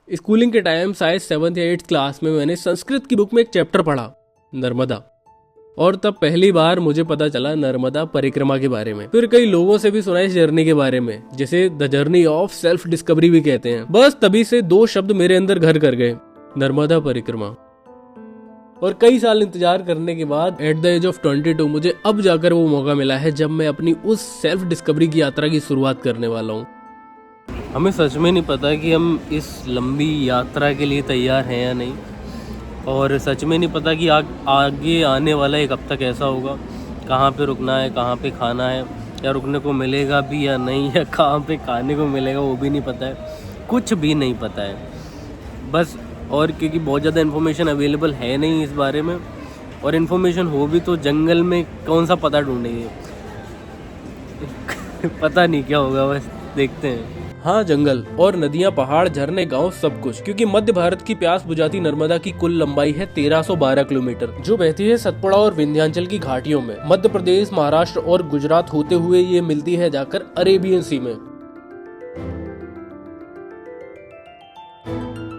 Schooling के time शायद 7th या 8th क्लास में मैंने संस्कृत की बुक में एक चैप्टर पढ़ा, नर्मदा। और तब पहली बार मुझे पता चला नर्मदा परिक्रमा के बारे में। फिर कई लोगों से भी सुना इस जर्नी के बारे में, जिसे the journey of self discovery भी कहते हैं। बस तभी से 2 शब्द मेरे अंदर घर कर गए, नर्मदा परिक्रमा। और कई साल इंतजार करने के बाद एट द एज ऑफ 22 मुझे अब जाकर वो मौका मिला है जब मैं अपनी उस सेल्फ डिस्कवरी की यात्रा की शुरुआत करने वाला हूँ। हमें सच में नहीं पता कि हम इस लंबी यात्रा के लिए तैयार हैं या नहीं, और सच में नहीं पता कि आगे आने वाला एक हफ्ता कैसा होगा, कहाँ पे रुकना है, कहाँ पे खाना है, या रुकने को मिलेगा भी या नहीं, या कहाँ पे खाने को मिलेगा वो भी नहीं पता है, कुछ भी नहीं पता है बस। और क्योंकि बहुत ज़्यादा इन्फॉर्मेशन अवेलेबल है नहीं इस बारे में, और इन्फॉर्मेशन हो भी तो जंगल में कौन सा पता ढूंढेंगे पता नहीं क्या होगा, बस देखते हैं। हाँ, जंगल और नदियाँ, पहाड़, झरने, गांव, सब कुछ, क्योंकि मध्य भारत की प्यास बुझाती नर्मदा की कुल लंबाई है 1312 किलोमीटर, जो बहती है सतपुड़ा और विंध्याचल की घाटियों में। मध्य प्रदेश, महाराष्ट्र और गुजरात होते हुए ये मिलती है जाकर अरेबियन सी में।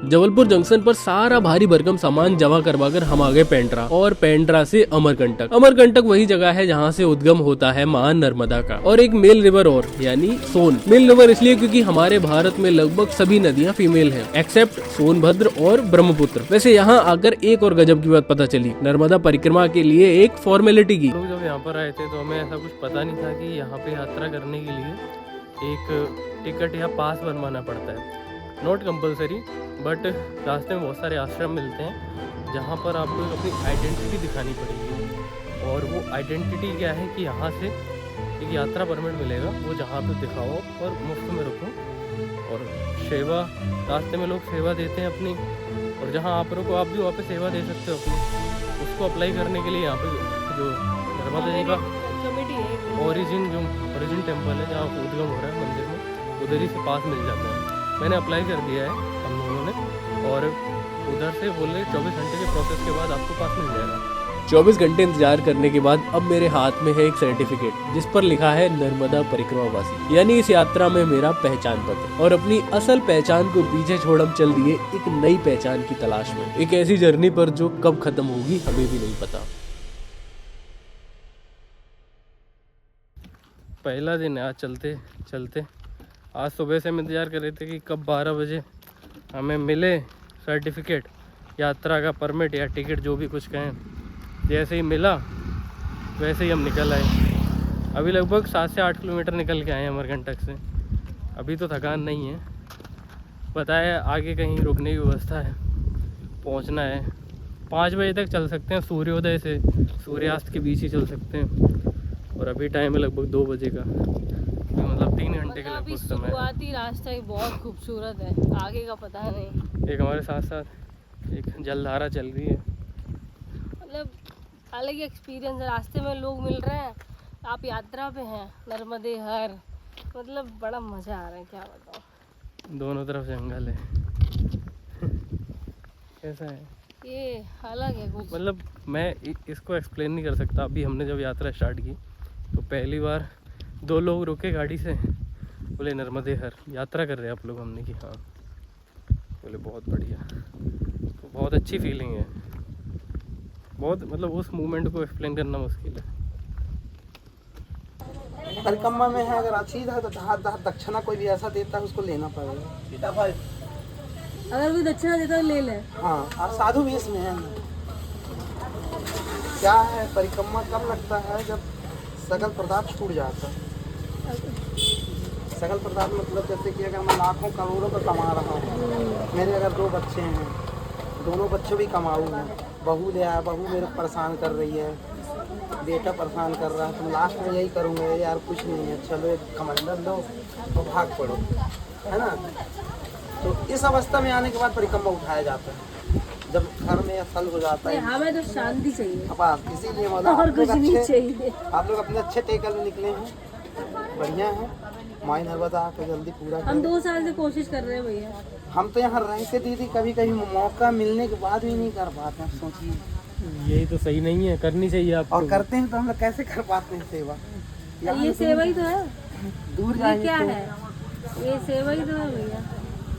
जबलपुर जंक्शन पर सारा भारी भरकम सामान जमा करवाकर हम आ गए पेंड्रा, और पेंड्रा से अमरकंटक। अमरकंटक वही जगह है जहाँ से उद्गम होता है मां नर्मदा का, और एक मेल रिवर और यानी सोन। मेल रिवर इसलिए क्योंकि हमारे भारत में लगभग सभी नदियाँ फीमेल हैं एक्सेप्ट सोनभद्र और ब्रह्मपुत्र। वैसे यहाँ आकर एक और गजब की बात पता चली, नर्मदा परिक्रमा के लिए एक फॉर्मेलिटी की। लोग जब यहाँ पर आए थे तो हमें ऐसा कुछ पता नहीं था कि यहाँ पे यात्रा करने के लिए एक टिकट या पास बनवाना पड़ता है। नॉट कंपलसरी, बट रास्ते में बहुत सारे आश्रम मिलते हैं जहाँ पर आपको अपनी आइडेंटिटी दिखानी पड़ेगी, और वो आइडेंटिटी क्या है कि यहाँ से एक यात्रा परमिट मिलेगा, वो जहाँ पे दिखाओ और मुफ्त में रुको। और सेवा, रास्ते में लोग सेवा देते हैं अपनी, और जहाँ आप रुको आप भी वहाँ पे सेवा दे सकते हो अपनी। उसको अप्लाई करने के लिए यहाँ पे जो नर्मदा जी का ओरिजिन टेम्पल है जहाँ उद्गम हो रहा है मंदिर में, उधर ही से पास मिल जाता है। मैंने अप्लाई कर दिया है हम लोगों ने, और उधर से बोले 24 घंटे के प्रोसेस के बाद आपको पास मिल जाएगा। 24 घंटे इंतजार करने के बाद अब मेरे हाथ में है एक सर्टिफिकेट जिस पर लिखा है नर्मदा परिक्रमा वासी, यानी इस यात्रा में मेरा पहचान पत्र। और अपनी असल पहचान को पीछे छोड़ हम चल दिए एक नई पहचान की तलाश में, एक ऐसी जर्नी पर जो कब खत्म होगी हमें भी नहीं पता। पहला दिन है आज चलते चलते। आज सुबह से हम इंतज़ार कर रहे थे कि कब 12 बजे हमें मिले सर्टिफिकेट, यात्रा का परमिट या टिकट, जो भी कुछ कहें। जैसे ही मिला वैसे ही हम निकल आए। अभी लगभग 7 से 8 किलोमीटर निकल के आए हैं अमरकंटक से। अभी तो थकान नहीं है, पता है आगे कहीं रुकने की व्यवस्था है, पहुंचना है। 5 बजे तक चल सकते हैं, सूर्योदय से सूर्यास्त के बीच ही चल सकते हैं। और अभी टाइम है लगभग 2 बजे का, मतलब 3 घंटे के लगभग समय। शुरुआती रास्ता ही बहुत खूबसूरत है, आगे का पता नहीं। एक हमारे साथ साथ एक जलधारा चल रही है, मतलब अलग ही एक्सपीरियंस है। रास्ते में लोग मिल रहे हैं, आप यात्रा पे हैं, नर्मदे हर, मतलब बड़ा मजा आ रहा है, क्या बताऊं। दोनों तरफ जंगल है कैसा है ये अलग है कुछ, मतलब मैं इसको एक्सप्लेन नहीं कर सकता। अभी हमने जब यात्रा स्टार्ट की तो पहली बार 2 लोग रुके गाड़ी से, बोले नर्मदे हर यात्रा कर रहे हैं आप लोग? हमने की हाँ। बोले बहुत बढ़िया, तो बहुत अच्छी फीलिंग है, बहुत मतलब उस मूवमेंट को एक्सप्लेन करना मुश्किल है। परिक्रमा में है, अगर अच्छी है तो दक्षिणा कोई भी ऐसा देता है उसको लेना पड़ेगा। अगर कोई दक्षिणा देता है ले ले। हाँ, और साधु वेश में है। क्या है, परिक्रमा कब लगता है? जब सकल पदार्थ छूट जाता है। सकल पदार्थ मतलब जैसे कि अगर मैं लाखों करोड़ों का कमा रहा हूँ, मेरे अगर 2 बच्चे हैं, दोनों बच्चे भी कमाऊ हैं, बहू ले आया, बहू मेरे को परेशान कर रही है, बेटा परेशान कर रहा है, तो लास्ट में यही करूँगा, यार कुछ नहीं है, चलो एक कमंडल लो और भाग पड़ो, है ना। तो इस अवस्था में आने के बाद परिक्रमा उठाया जाता है, जब घर में सल हो जाता है। हमें तो शांति चाहिए, अब इसीलिए मतलब आप लोग अपने अच्छे टेकल में निकले हैं, बढ़िया है। माई नर्मदा आके जल्दी पूरा हम 2 साल से कोशिश कर रहे हैं भैया। हम तो यहाँ रहते दीदी, कभी कभी मौका मिलने के बाद भी नहीं कर पाते हैं। सोचिए, यही तो सही नहीं है, करनी चाहिए आप। और करते हैं तो हम लोग कैसे कर पाते हैं सेवा? ये सेवा ही तो है, दूर ये जाएंगे क्या तो है, ये सेवा ही तो है भैया।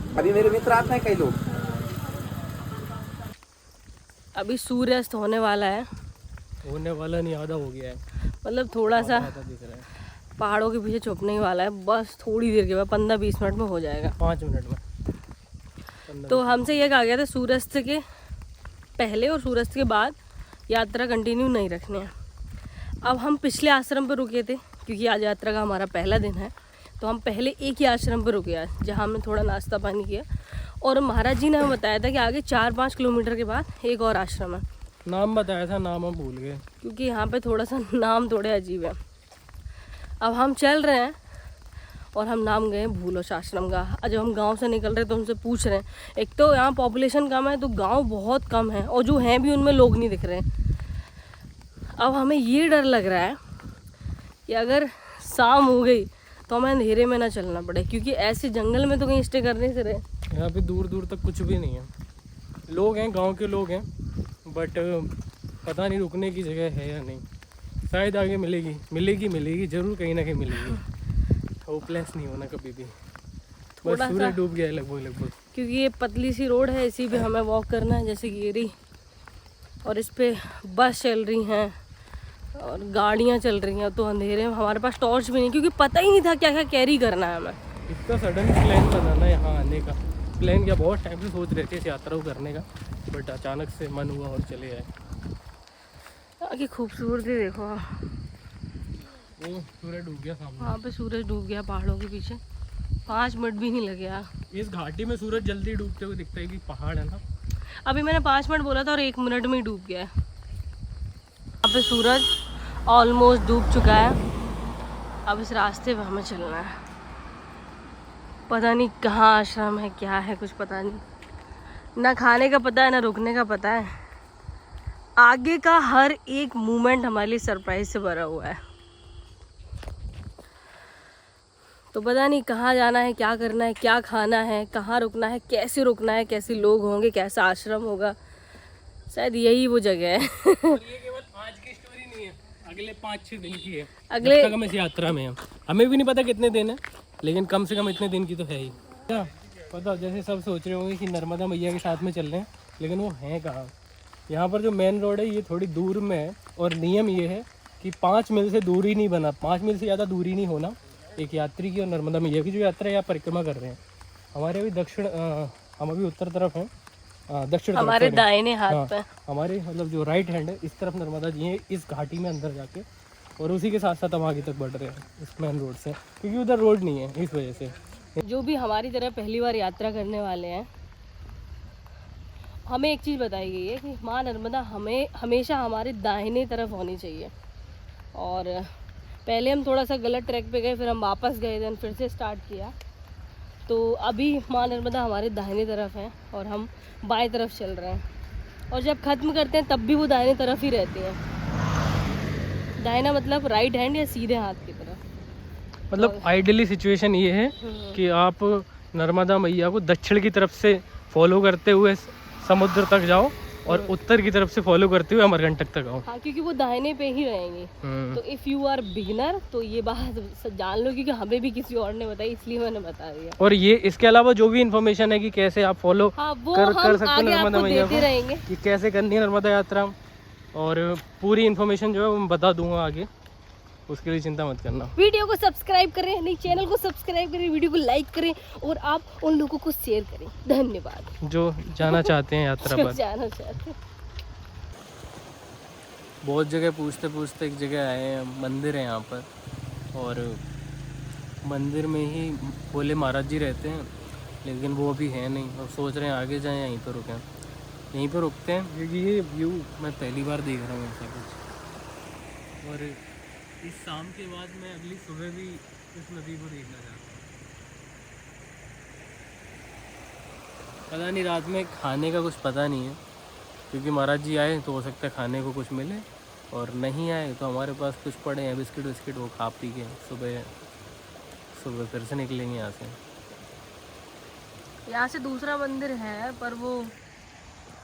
अभी मेरे मित्र आते हैं कई लोग। अभी सूर्यास्त होने वाला है, होने वाला नहीं, आधा हो गया है, मतलब थोड़ा सा आधा दिख रहा है। पहाड़ों के पीछे छुपने ही वाला है, बस थोड़ी देर के बाद 15-20 मिनट में हो जाएगा। 5 मिनट में। तो हमसे यह कहा गया था सूर्यास्त के पहले और सूर्यास्त के बाद यात्रा कंटिन्यू नहीं रखनी है। अब हम पिछले आश्रम पर रुके थे क्योंकि आज यात्रा का हमारा पहला दिन है, तो हम पहले एक ही आश्रम पर रुके आज, जहाँ हमने थोड़ा नाश्ता पानी किया। और महाराज जी ने हमें बताया था कि आगे 4-5 किलोमीटर के बाद एक और आश्रम है। नाम बताया था, नाम हम भूल गए क्योंकि यहाँ पे थोड़ा सा नाम थोड़े अजीब है। अब हम चल रहे हैं और हम नाम गए भूलोश आश्रम का। जब हम गांव से निकल रहे तो उनसे पूछ रहे हैं, एक तो यहाँ पॉपुलेशन कम है तो गांव बहुत कम है, और जो हैं भी उनमें लोग नहीं दिख रहे हैं। अब हमें ये डर लग रहा है कि अगर शाम हो गई तो हमें अंधेरे में ना चलना पड़े, क्योंकि ऐसे जंगल में तो कहीं स्टे करने से रहे। यहाँ पे दूर दूर तक कुछ भी नहीं है, लोग हैं, गांव के लोग हैं, बट पता नहीं रुकने की जगह है या नहीं। शायद आगे मिलेगी, मिलेगी जरूर, कहीं ना कहीं मिलेगी। होपलेस नहीं होना कभी भी। बस सूरज डूब गया है लगभग। क्योंकि ये पतली सी रोड है, इसी पे हमें वॉक करना है जैसे गिरी, और इस पे बस चल रही हैं और गाड़ियाँ चल रही हैं। तो अंधेरे में हमारे पास टॉर्च भी नहीं, क्योंकि पता ही नहीं था क्या क्या कैरी करना है हमें। इतना सडन प्लान बनाना यहाँ आने का, प्लान क्या बहुत टाइम से सोच रहे थे इस यात्रा को करने का, बट अचानक से मन हुआ और चले आए। आगे खूबसूरती देखो, वो सूरज डूब गया सामने। वहाँ पे सूरज डूब गया पहाड़ों के पीछे, 5 मिनट भी नहीं लगे यार। इस घाटी में सूरज जल्दी डूबते हुए दिखता है कि पहाड़ है ना। अभी मैंने 5 मिनट बोला था और 1 मिनट में ही डूब गया है। यहाँ पे सूरज ऑलमोस्ट डूब चुका है। अब इस रास्ते पे हमें चलना है, पता नहीं कहाँ आश्रम है, क्या है, कुछ पता नहीं। ना खाने का पता है, ना रुकने का पता है। आगे का हर एक मोमेंट हमारे लिए सरप्राइज से भरा हुआ है। तो पता नहीं कहाँ जाना है, क्या करना है, क्या खाना है, कहाँ रुकना है, कैसे रुकना है, कैसे लोग होंगे, कैसा आश्रम होगा। शायद यही वो जगह है। और ये केवल आज की स्टोरी नहीं है, अगले 5-6 दिन की है। अगले हम इस यात्रा में हैं, हमें भी नहीं पता कितने दिन है, लेकिन कम से कम इतने दिन की तो है ही। क्या पता, जैसे सब सोच रहे होंगे कि नर्मदा मैया के साथ में चल रहे हैं, लेकिन वो हैं कहाँ। यहाँ पर जो मेन रोड है ये थोड़ी दूर में है, और नियम ये है कि 5 मील से दूरी नहीं बना, 5 मील से ज़्यादा दूरी नहीं होना एक यात्री की और नर्मदा मैया की जो यात्रा या परिक्रमा कर रहे हैं। हमारे अभी हम अभी उत्तर तरफ हैं, दक्षिण तरफ, हमारे दाहिने हाथ हाँ, पे हमारे मतलब जो राइट हैंड है इस तरफ नर्मदा जी हैं, इस घाटी में अंदर जाके, और उसी के साथ साथ हम आगे तक बढ़ रहे हैं इस मेन रोड से, क्योंकि उधर रोड नहीं है इस वजह से। जो भी हमारी तरह पहली बार यात्रा करने वाले हैं, हमें एक चीज़ बताई गई है कि माँ नर्मदा हमें हमेशा हमारे दाहिने तरफ होनी चाहिए। और पहले हम थोड़ा सा गलत ट्रैक पे गए, फिर हम वापस गए, देन फिर से स्टार्ट किया। तो अभी माँ नर्मदा हमारे दाहिने तरफ है और हम बाएं तरफ चल रहे हैं, और जब ख़त्म करते हैं तब भी वो दाहिने तरफ ही रहती हैं। दाहिना मतलब राइट हैंड या सीधे हाथ की तरफ। मतलब आइडियली सिचुएशन ये है कि आप नर्मदा मैया को दक्षिण की तरफ से फॉलो करते हुए समुद्र तक जाओ, और उत्तर की तरफ से फॉलो करते हुए अमरकंटक तक आओ। हाँ, क्योंकि वो दाहिने पे ही रहेंगे। तो इफ़ यू आर बिगिनर तो ये बात जान लो, क्योंकि हमें भी किसी और ने बताई, इसलिए मैंने बता दिया। और ये इसके अलावा जो भी इन्फॉर्मेशन है कि कैसे आप फॉलो हाँ, वो कर हम सकते हो आगे नर्मदा आपको मैया देते को, रहेंगे। कि कैसे करनी है नर्मदा यात्रा, और पूरी इन्फॉर्मेशन जो है वो मैं बता दूंगा आगे, उसके लिए चिंता मत करना। वीडियो को सब्सक्राइब करें, नहीं चैनल को सब्सक्राइब करें, वीडियो को लाइक करें, और आप उन लोगों को शेयर करें। धन्यवाद जो जाना चाहते हैं यात्रा पर। जाना चाहते हैं। बहुत जगह पूछते पूछते एक जगह आए हैं, मंदिर है यहाँ पर, और मंदिर में ही भोले महाराज जी रहते हैं, लेकिन वो अभी है नहीं, और सोच रहे हैं आगे जाएं यहीं पर रुकें। यहीं पर रुकते हैं क्योंकि ये व्यू मैं पहली बार देख रहा हूँ ऐसा कुछ, और इस शाम के बाद मैं अगली सुबह भी इस नदी को देखना चाहता हूँ। पता नहीं रात में खाने का कुछ पता नहीं है, क्योंकि महाराज जी आए तो हो सकता है खाने को कुछ मिले, और नहीं आए तो हमारे पास कुछ पड़े हैं बिस्किट विस्किट, वो खा पी के सुबह फिर से निकलेंगे यहाँ से। यहाँ से दूसरा मंदिर है, पर वो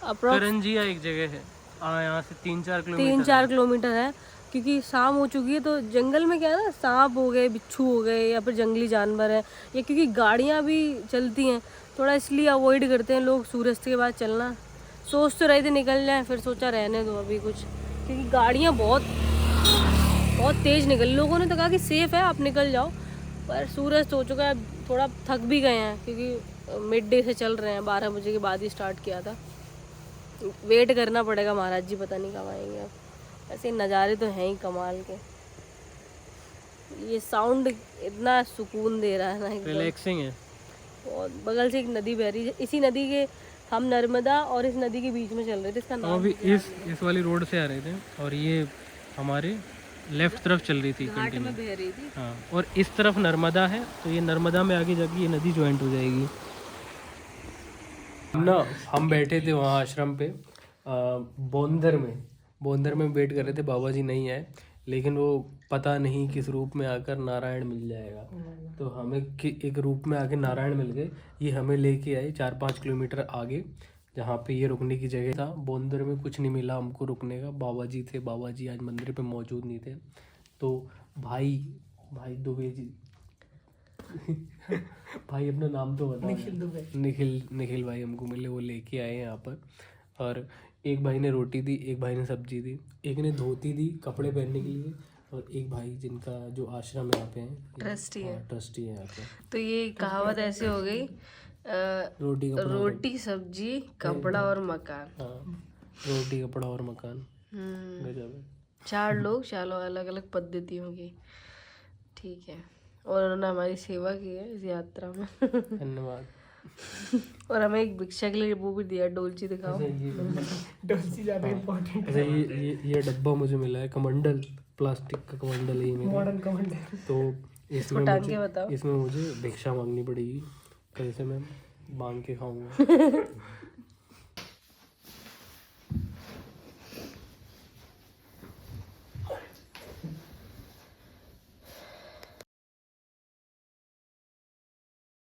करंजिया एक जगह है, यहाँ से 3-4 किलोमीटर है। क्योंकि शाम हो चुकी है, तो जंगल में क्या है ना, सांप हो गए, बिच्छू हो गए, या फिर जंगली जानवर है, या क्योंकि गाड़ियाँ भी चलती हैं, थोड़ा इसलिए अवॉइड करते हैं लोग सूर्यास्त के बाद चलना। सोच तो रहे थे निकल जाए, फिर सोचा रहने दो अभी कुछ, क्योंकि गाड़ियाँ बहुत तेज़ निकल, लोगों ने तो कहा कि सेफ़ है आप निकल जाओ, पर सूरज हो चुका है, थोड़ा थक भी गए हैं क्योंकि मिड डे से चल रहे हैं, 12 बजे के बाद ही स्टार्ट किया था। वेट करना पड़ेगा, महाराज जी पता नहीं कब आएंगे। अब ऐसे नज़ारे तो हैं ही कमाल के, ये साउंड इतना सुकून दे रहा है ना, एकदम रिलैक्सिंग है। और बगल से एक नदी बह रही है, इसी नदी के हम नर्मदा और इस नदी के बीच में चल रहे थे, इसका हम नाम अभी इस वाली रोड से आ रहे थे और ये हमारे लेफ्ट तरफ चल रही थी घाट कंटिन्यू। में बह रही थी। हाँ, और इस तरफ नर्मदा है, तो ये नर्मदा में आगे जाके ये नदी ज्वाइंट हो जाएगी ना। हम बैठे थे वहाँ आश्रम पे बोंदर में वेट कर रहे थे, बाबा जी नहीं आए, लेकिन वो पता नहीं किस रूप में आकर नारायण मिल जाएगा, तो हमें एक रूप में आके नारायण मिल गए। ये हमें लेके आए 4-5 किलोमीटर आगे, जहाँ पे ये रुकने की जगह था। बोंदर में कुछ नहीं मिला हमको रुकने का, बाबा जी थे, बाबा जी आज मंदिर पे मौजूद नहीं थे, तो भाई दुबे जी भाई अपना नाम तो बता। निखिल भाई हमको मिले, वो लेके आए यहाँ पर, और एक भाई ने रोटी दी, एक भाई ने सब्जी दी, एक ने धोती दी कपड़े पहनने के लिए, और एक भाई जिनका जो आश्रम यहाँ पे है, ट्रस्टी है। ट्रस्टी है यहाँ पे। तो ये कहावत ऐसे हो गई, रोटी सब्जी कपड़ा और मकान। हाँ, रोटी कपड़ा और मकान। गजब है। 4 लोग, चलो अलग अलग पद्धतियों की, ठीक है। और उन्होंने हमारी सेवा की है इस यात्रा में धन्यवाद। और हमें एक भिक्षा के लिए वो भी दिया, डोलची दिखाओ। डोलची ज़्यादा इम्पोर्टेंट अच्छा, ये डब्बा मुझे मिला है, कमंडल, प्लास्टिक का कमंडल है ये मेरा। Modern commander. तो टांग के बताओ। इसमें मुझे भिक्षा मांगनी पड़ेगी, कल से मैं मांग के खाऊंगा।